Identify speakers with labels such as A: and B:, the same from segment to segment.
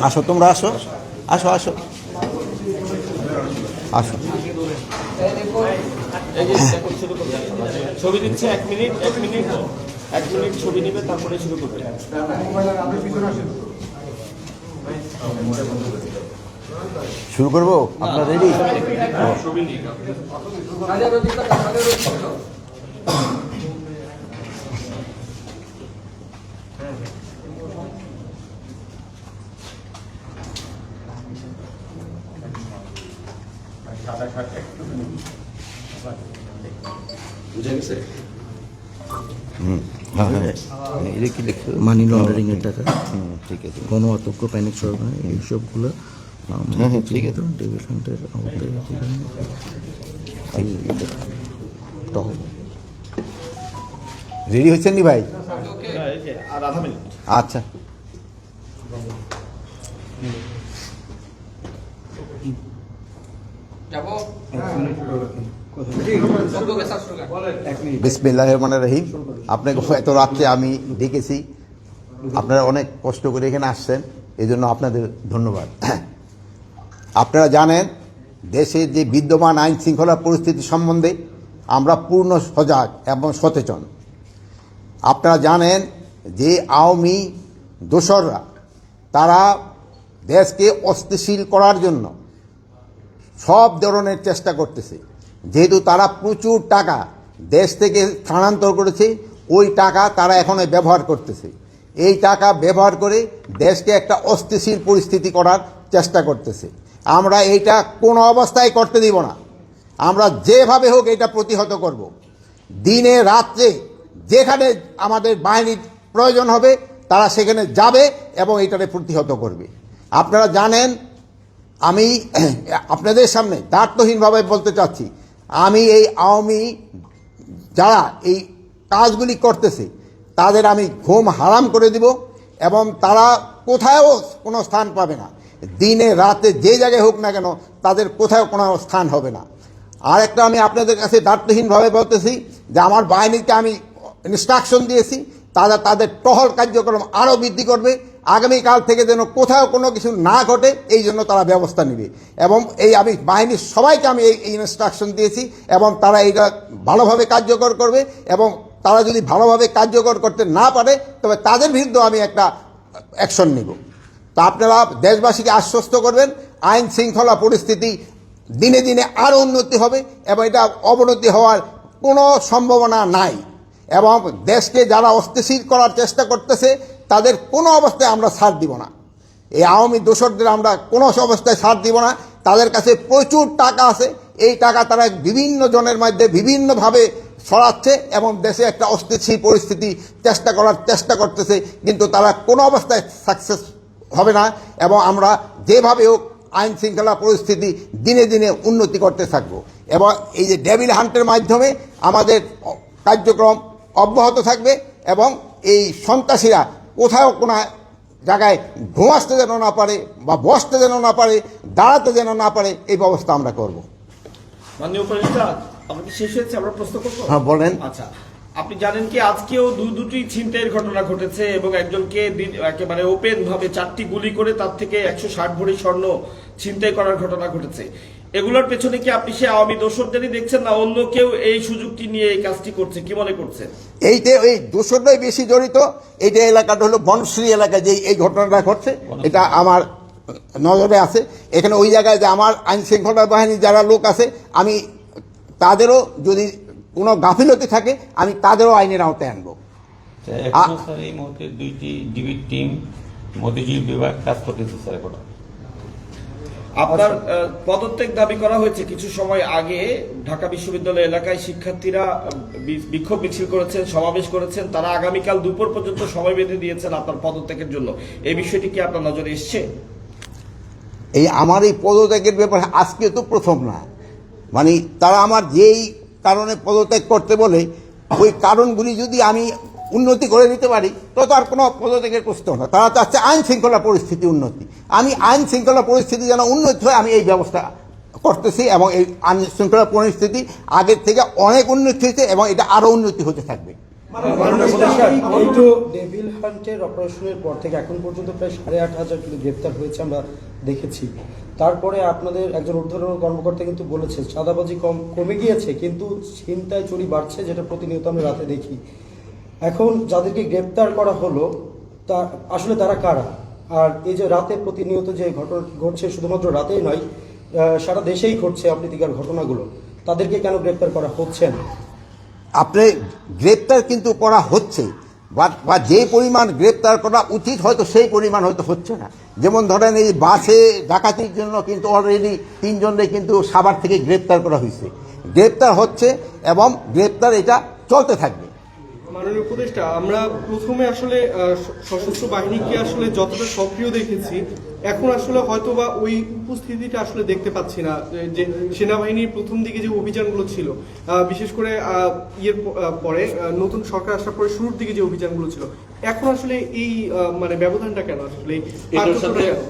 A: আসো তোমরা আসো আসো আসো আসো
B: ছবি দিচ্ছে 1 মিনিট ছবি নেবে তারপরে শুরু করবে।
A: শুরু করবো আপনারা রেডি?
C: এটা কি লিখছে মানি লন্ডারিং এর টাকা,
A: ঠিক আছে,
C: গণ অতক্য প্যানিক সরকার এইসবগুলো
A: ঠিক আছে।
C: ডেভিড হান্টের আওতায়
A: রেডি হচ্ছেন নি ভাই?
B: আর আধা মিনিট।
A: আচ্ছা, বিসমিল্লাহির রহমানির রহিম। আপনাকে এত রাত্রে আমি ডেকেছি, আপনারা অনেক কষ্ট করে এখানে আসছেন, এই জন্য আপনাদের ধন্যবাদ। আপনারা জানেন দেশের যে বিদ্যমান আইন শৃঙ্খলা পরিস্থিতি সম্বন্ধে আমরা পূর্ণ সজাগ এবং সচেতন। আপনারা জানেন যে আওয়ামী দোসররা তারা দেশকে অস্থিতিশীল করার জন্য সব ধরনের চেষ্টা করতেছে। যেহেতু তারা প্রচুর টাকা দেশ থেকে স্থানান্তর করেছে, ওই টাকা তারা এখন ব্যবহার করতেছে। এই টাকা ব্যবহার করে দেশকে একটা অস্থিতিশীল পরিস্থিতি করার চেষ্টা করতেছে। আমরা এইটা কোনো অবস্থায় করতে দিব না। আমরা যেভাবে হোক এটা প্রতিহত করব। দিনে রাত্রে যেখানে আমাদের বাহিনীর প্রয়োজন হবে তারা সেখানে যাবে এবং এইটাকে প্রতিহত করবে। আপনারা জানেন, আমি আপনাদের সামনে দায়িত্বহীনভাবে বলতে চাচ্ছি, আমি এই আওয়ামী যারা এই কাজগুলি করতেছে তাদের আমি ঘুম হারাম করে দিব এবং তারা কোথাও কোনো স্থান পাবে না। দিনে রাতে যে জায়গায় হোক না কেন তাদের কোথাও কোনো স্থান হবে না। আর একটা আমি আপনাদের কাছে দায়িত্বহীনভাবে বলতেছি যে আমার বাহিনীকে আমি ইনস্ট্রাকশন দিয়েছি, তারা তাদের টহল কার্যক্রম আরও বৃদ্ধি করবে। আগামীকাল থেকে যেন কোথাও কোনো কিছু না ঘটে এই জন্য তারা ব্যবস্থা নেবে। এবং এই আমি বাহিনীর সবাইকে আমি এই ইনস্ট্রাকশন দিয়েছি এবং তারা এইটা ভালোভাবে কার্যকর করবে। এবং তারা যদি ভালোভাবে কার্যকর করতে না পারে তবে তাদের বিরুদ্ধে আমি একটা অ্যাকশন নিব। তো আপনারা দেশবাসীকে আশ্বস্ত করবেন, আইন শৃঙ্খলা পরিস্থিতি দিনে দিনে আরও উন্নতি হবে এবং এটা অবনতি হওয়ার কোনো সম্ভাবনা নাই। এবং দেশকে যারা অস্থিতিশীল করার চেষ্টা করতেছে তাদের কোনো অবস্থায় আমরা ছাড় দিব না। এই আওয়ামী দোসরদের আমরা কোনো অবস্থায় ছাড় দিব না। তাদের কাছে প্রচুর টাকা আছে, এই টাকা তারা বিভিন্ন জনের মধ্যে বিভিন্নভাবে ছড়াচ্ছে এবং দেশে একটা অস্থিতিশীল পরিস্থিতি চেষ্টা করতেছে, কিন্তু তারা কোনো অবস্থায় সাকসেস হবে না। এবং আমরা যেভাবে হোক আইন শৃঙ্খলা পরিস্থিতি দিনে দিনে উন্নতি করতে থাকবো। এবং এই যে ডেভিল হান্টের মাধ্যমে আমাদের কার্যক্রম অব্যাহত থাকবে এবং এই সন্ত্রাসীরা কোথাও কোনো জায়গায় ঘুমাতে যেন না পারে বা বসতে যেন না পারে, দাঁড়াতে যেন না পারে, এই ব্যবস্থা আমরা করব।
B: মাননীয় উপদেষ্টা, আমাদের শেষ হয়েছে, আমরা প্রশ্ন করবো।
A: হ্যাঁ বলেন।
B: আচ্ছা, আপনি জানেন কি আজকেও দুটি ছিনতাইয়ের ঘটনা ঘটেছে এবং একজনকে একেবারে ওপেন ভাবে 4টি গুলি করে তার থেকে 160 ভরি স্বর্ণ ছিনতাই করার ঘটনা ঘটেছে। এগুলোর পেছনে কি আপনি সে আওয়ামী দোসরদেরই দেখছেন না অন্য কেউ এই সুযোগটি নিয়ে এই কাজটি করছে, কি মনে করছেন?
A: এইটা ওই দোসররাই বেশি জড়িত। এইটা এলাকাটা হলো বনশ্রী এলাকা, যে এই ঘটনাটা ঘটছে এটা আমার নজরে আছে। এখানে ওই জায়গায় যে আমার আইন শৃঙ্খলা বাহিনীর যারা লোক আছে, আমি তাদেরও যদি কোনো গাফিলতি থাকে আমি তাদেরও আইনের আওতায় আনবো।
D: এই মুহূর্তে 2টি ডিবির টিম মতিঝিল বিভাগ কাজ করতেছে স্যার। এখন
B: আপনার পদত্যাগ দাবি করা হয়েছে কিছু সময় আগে। ঢাকা বিশ্ববিদ্যালয় এলাকায় শিক্ষার্থীরা বিক্ষোভ মিছিল করেছেন, সমাবেশ করেছেন, তারা আগামীকাল দুপুর পর্যন্ত সময় বেঁধে দিয়েছেন আপনার পদত্যাগের জন্য। এই বিষয়টি কি আপনার নজরে এসছে?
A: এই আমার এই পদত্যাগের ব্যাপারে আজকে তো প্রথম না, মানে তারা আমার যেই কারণে পদত্যাগ করতে বলে ওই কারণগুলি যদি আমি উন্নতি করে দিতে পারি তো আর কোনো পদত্যাগের প্রশ্ন না। তারা চাচ্ছে আইন শৃঙ্খলা পরিস্থিতি উন্নতি। আমি আইন শৃঙ্খলা পরিস্থিতি যেন উন্নতি হয় আমি এই ব্যবস্থা করতেছি এবং এই আইন শৃঙ্খলা পরিস্থিতি আগের থেকে অনেক উন্নতি হয়েছে এবং এটা আরও উন্নতি হতে থাকবে।
E: এই তো ডেভিল হান্টের অপারেশনের পর থেকে এখন পর্যন্ত প্রায় 8,500 কিন্তু গ্রেপ্তার হয়েছে আমরা দেখেছি। তারপরে আপনাদের একজন ঊর্ধ্বতন কর্মকর্তা কিন্তু বলেছে চাঁদাবাজি কমে গিয়েছে, কিন্তু ছিনতাই চুরি বাড়ছে, যেটা প্রতিনিয়ত আমরা রাতে দেখি। এখন যাদেরকে গ্রেপ্তার করা হলো তা আসলে তারা কারা? আর এই যে রাতে প্রতিনিয়ত যে ঘটনা ঘটছে, শুধুমাত্র রাতেই নয়, সারা দেশেই ঘটছে অপ্রীতিকর ঘটনাগুলো, তাদেরকে কেন গ্রেপ্তার করা হচ্ছে না?
A: আপনি গ্রেপ্তার কিন্তু করা হচ্ছে, বা যে পরিমাণ গ্রেপ্তার করা উচিত হয়তো সেই পরিমাণ হয়তো হচ্ছে না। যেমন ধরেন এই বাসে ডাকাতির জন্য কিন্তু অলরেডি 3 জনকে কিন্তু সাভার থেকে গ্রেপ্তার করা হয়েছে, গ্রেপ্তার হচ্ছে এবং গ্রেপ্তার এটা চলতে থাকবে।
F: মাননীয় উপদেষ্টা, আমরা প্রথমে আসলে সশস্ত্র বাহিনীকে আসলে যতটা সক্রিয় দেখেছি, এখন আসলে হয়তোবা ওই উপস্থিতিটা আসলে দেখতে পাচ্ছি না। যে সেনাবাহিনীর প্রথম দিকে যে অভিযানগুলো ছিল, বিশেষ করে পরে নতুন সরকার আসার পরে শুরুর দিকে যে অভিযানগুলো ছিল, এখন আসলে এই মানে ব্যবধানটা কেন আসলে?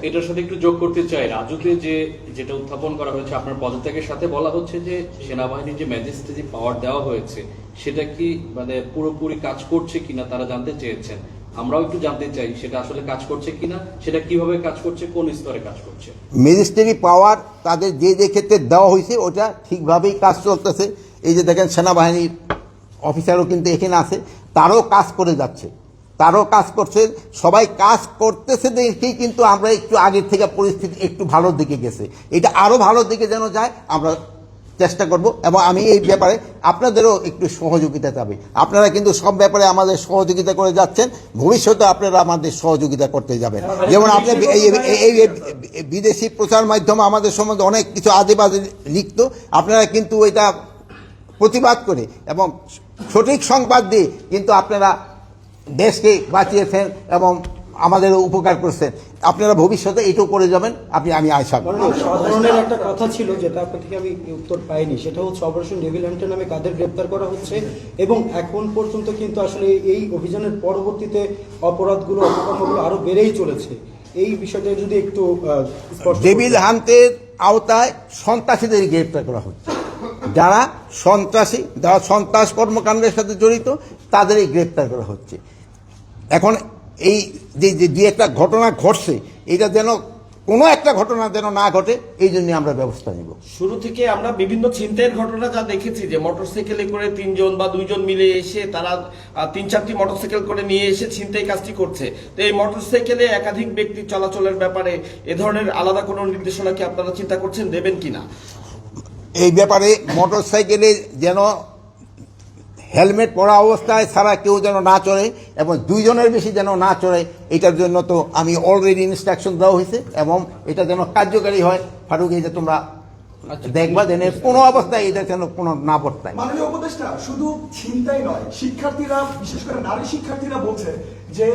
G: এটার সাথে একটু যোগ করতে চাই, রাজুকে যেটা উত্থাপন করা হয়েছে আপনার পদত্যাগের সাথে, বলা হচ্ছে যে সেনাবাহিনীর যে ম্যাজিস্ট্রেসি পাওয়ার দেওয়া হয়েছে সেটা কি মানে পুরোপুরি কাজ করছে কিনা তারা জানতে চেয়েছেন। আমরাও একটু জানতে চাই সেটা আসলে কাজ করছে কিনা, সেটা কিভাবে কাজ করছে, কোন স্তরে কাজ করছে।
A: ম্যাজিস্ট্রেরি পাওয়ার তাদের যে ক্ষেত্রে দেওয়া হয়েছে ওটা ঠিকভাবেই কাজ চলতেছে। এই যে দেখেন সেনাবাহিনীর অফিসারও কিন্তু এখানে আছে, তারাও কাজ করে যাচ্ছে, তারাও কাজ করছে, সবাই কাজ করতেছে দেখেই কিন্তু আমরা একটু আগের থেকে পরিস্থিতি একটু ভালোর দিকে গেছে। এটা আরও ভালোর দিকে যেন যায় আমরা চেষ্টা করব, এবং আমি এই ব্যাপারে আপনাদেরও একটু সহযোগিতা চাই। আপনারা কিন্তু সব ব্যাপারে আমাদের সহযোগিতা করে যাচ্ছেন, ভবিষ্যতে আপনারা আমাদের সহযোগিতা করতে যাবেন। যেমন আপনি এই বিদেশি প্রচার মাধ্যমে আমাদের সম্বন্ধে অনেক কিছু আজে বাজে লিখত, আপনারা কিন্তু এটা প্রতিবাদ করে এবং সঠিক সংবাদ দিয়ে কিন্তু আপনারা দেশকে বাঁচিয়েছেন এবং আমাদের উপকার করছেন। আপনারা ভবিষ্যতে এটাও করে যাবেন, আমি আশা করি।
E: সাধারণের একটা কথা ছিল যেটা আপনার থেকে আমি উত্তর পাইনি, সেটা হচ্ছে অপারেশন ডেভিল হান্টার নামে কাদের গ্রেপ্তার করা হচ্ছে, এবং এখন পর্যন্ত কিন্তু আসলে এই অভিযানের পরবর্তীতে অপরাধগুলো অপকর্মগুলো আরো বেড়েই চলেছে। এই বিষয়টা যদি একটু
A: ডেভিল হান্টের আওতায় সন্ত্রাসীদের গ্রেপ্তার করা হচ্ছে, যারা সন্ত্রাসী, যারা সন্ত্রাস কর্মকাণ্ডের সাথে জড়িত তাদেরই গ্রেপ্তার করা হচ্ছে। এখন এই যে একটা ঘটনা ঘটছে, এটা যেন কোনো একটা ঘটনা যেন না ঘটে, এই জন্য আমরা ব্যবস্থা নিব।
B: শুরু থেকে আমরা বিভিন্ন ছিনতাইয়ের ঘটনা যা দেখেছি, যে মোটরসাইকেলে করে 3 জন বা 2 জন মিলে এসে তারা 3-4টি মোটরসাইকেল করে নিয়ে এসে ছিনতাই কাজটি করছে। তো এই মোটরসাইকেলে একাধিক ব্যক্তি চলাচলের ব্যাপারে এ ধরনের আলাদা কোনো নির্দেশনা কি আপনারা চিন্তা করছেন, দেবেন কিনা?
A: এই ব্যাপারে মোটরসাইকেলে যেন হেলমেট পরা অবস্থায় ছাড়া কেউ যেন না চড়ে, এবং 2 জনের বেশি যেন না চড়ে, এটার জন্য তো আমি অলরেডি ইনস্ট্রাকশন দেওয়া হয়েছে, এবং এটা যেন কার্যকারী হয়। ফারুক, এই যে তোমরা দেখবা যেন কোনো অবস্থায় এটা যেন কোনো না বর্তায়।
H: মাননীয় উপদেষ্টা, শুধু ছিনতাই নয়, শিক্ষার্থীরা, বিশেষ করে নারী শিক্ষার্থীরা বলছে যে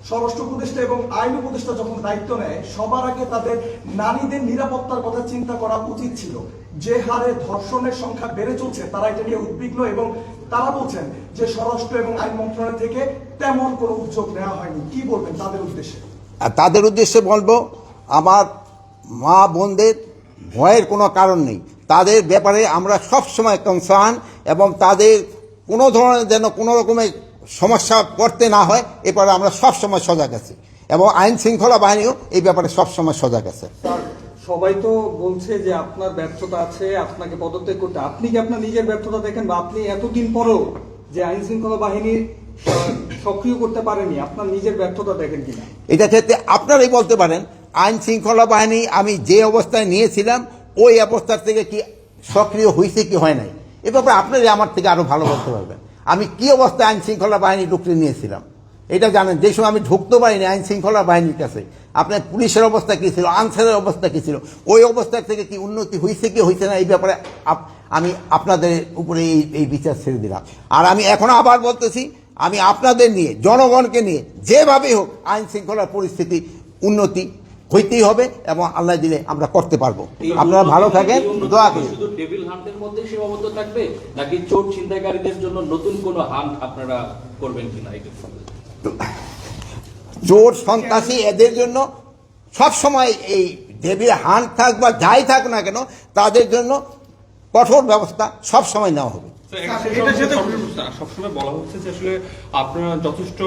H: স্বরাষ্ট্র উপদেষ্টা এবং আইন উপদেষ্টা যখন দায়িত্ব নেয়, সবার আগে তাদের নারীদের নিরাপত্তার কথা চিন্তা করা উচিত ছিল। যে হারে ধর্ষণের সংখ্যা বেড়ে চলছে, তারা এটা নিয়ে উদ্বিগ্ন, এবং তারা বলছেন যে স্বরাষ্ট্র এবং আইন মন্ত্রণালয় থেকে তেমন কোনো উদ্যোগ নেওয়া হয়নি। কি বলবেন তাদের উদ্দেশ্যে?
A: তাদের উদ্দেশ্যে বলবো, আমার মা বোনদের ভয়ের কোনো কারণ নেই, তাদের ব্যাপারে আমরা সব সময় কনসার্ন, এবং তাদের কোনো ধরনের যেন কোনো রকমের সমস্যা করতে না হয় এরপরে আমরা সব সময় সজাগ আছি, এবং আইন শৃঙ্খলা বাহিনীও এই ব্যাপারে সব সময় সজাগ আছে।
I: সবাই তো বলছে যে আপনার ব্যর্থতা আছে, আপনাকে পদত্যাগ করতে। আপনি কি আপনার নিজের ব্যর্থতা দেখেন, বা আপনি এতদিন পরও যে আইন শৃঙ্খলা বাহিনী সক্রিয় করতে পারেনি, আপনার নিজের ব্যর্থতা দেখেন কিনা?
A: এটা ক্ষেত্রে আপনারাই বলতে পারেন, আইন শৃঙ্খলা বাহিনী আমি যে অবস্থায় নিয়েছিলাম ওই অবস্থার থেকে কি সক্রিয় হয়েছে কি হয় নাই, এ ব্যাপারে আপনারাই আমার থেকে আরো ভালো বলতে পারবেন। আমি কি অবস্থায় আইন শৃঙ্খলা বাহিনী ঢুকতে নিয়েছিলাম এটা জানেন। যে সময় আমি ঢুকতে পারিনি আইন শৃঙ্খলা বাহিনীর কাছে, আপনার পুলিশের অবস্থা কী ছিল, আনসারের অবস্থা কী ছিল, ওই অবস্থা থেকে কি উন্নতি হয়েছে কি হয়েছে না, এই ব্যাপারে আমি আপনাদের উপরে এই বিচার ছেড়ে দিলাম। আর আমি এখনো আবার বলতেছি, আমি আপনাদের নিয়ে, জনগণকে নিয়ে যেভাবে হোক আইন শৃঙ্খলার পরিস্থিতি উন্নতি হইতেই হবে, এবং আল্লাহ দিলে আমরা করতে পারবো। আপনারা ভালো থাকেন, দোয়া করি।
G: শুধু ডেভিল হান্টের মধ্যে সীমাবদ্ধ থাকবে, নাকি চোর ছিনতাইকারীদের জন্য নতুন কোনো হান্ট আপনারা করবেন কিনা?
A: চোর সন্ত্রাসী এদের জন্য সব সময় এই ডেভিল হান্ট থাক বা যাই থাক না কেন, তাদের জন্য কঠোর ব্যবস্থা সব সময় নেওয়া হবে।
J: সবসময় বলা হচ্ছে যে আসলে আপনারা যথেষ্ট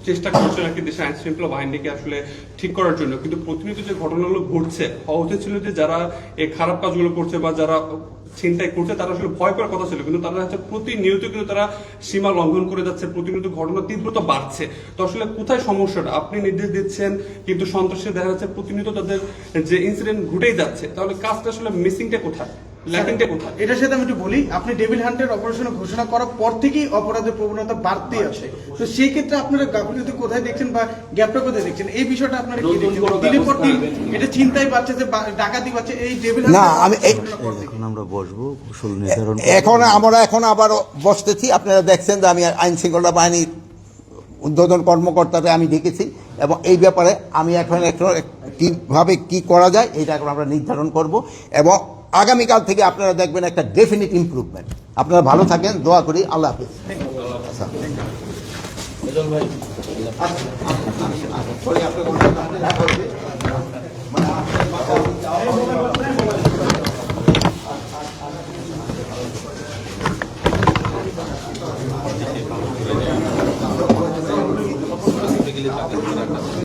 J: চেষ্টা করছেন আর কি দেশের আইন শৃঙ্খলা বাহিনীকে আসলে ঠিক করার জন্য, কিন্তু প্রতিনিয়ত যে ঘটনাগুলো ঘটছে, হওয়া উচিত ছিল যে যারা এই খারাপ কাজগুলো করছে বা যারা ছিনতাই করছে তারা আসলে ভয় পাওয়ার কথা ছিল, কিন্তু তারা হচ্ছে প্রতিনিয়ত কিন্তু তারা সীমা লঙ্ঘন করে যাচ্ছে, প্রতিনিয়ত ঘটনার তীব্রতা বাড়ছে। তো আসলে কোথায় সমস্যাটা? আপনি নির্দেশ দিচ্ছেন কিন্তু সন্ত্রাসী দেখা যাচ্ছে প্রতিনিয়ত তাদের যে ইনসিডেন্ট ঘটেই যাচ্ছে, তাহলে কাজটা আসলে মিসিংটা কোথায়, ল্যাকিংটা কোথায়?
K: এটার সাথে আমি একটু বলি, আপনি ডেভিল হান্টের অপারেশন ঘোষণা করার পর থেকেই অপরাধের প্রবণতা বাড়তে আছে। তো সেই ক্ষেত্রে আপনারা গাফিলতি কোথায় দেখছেন বা গ্যাপটা কোথায় দেখছেন, এই বিষয়টা আপনারা কি দেখছেন? দিনের পর দিন এটা চিন্তাই বাড়ছে, যে ডাকাতি বাড়ছে এই ডেভিল
A: না, আমি
C: এখন আমরা বসবো কুশল নির্ধারণ
A: এখন আবার বসতেছি। আপনারা দেখছেন যে আমি আইন শৃঙ্খলা বাহিনীর উদ্বোধন কর্মকর্তাকে আমি ডেকেছি এবং এই ব্যাপারে আমি এখন কিভাবে কি করা যায় এটা এখন আমরা নির্ধারণ করব এবং আগামীকাল থেকে আপনারা দেখবেন একটা ডেফিনিট ইমপ্রুভমেন্ট। আপনারা ভালো থাকেন, দোয়া করি। আল্লাহ হাফিজ।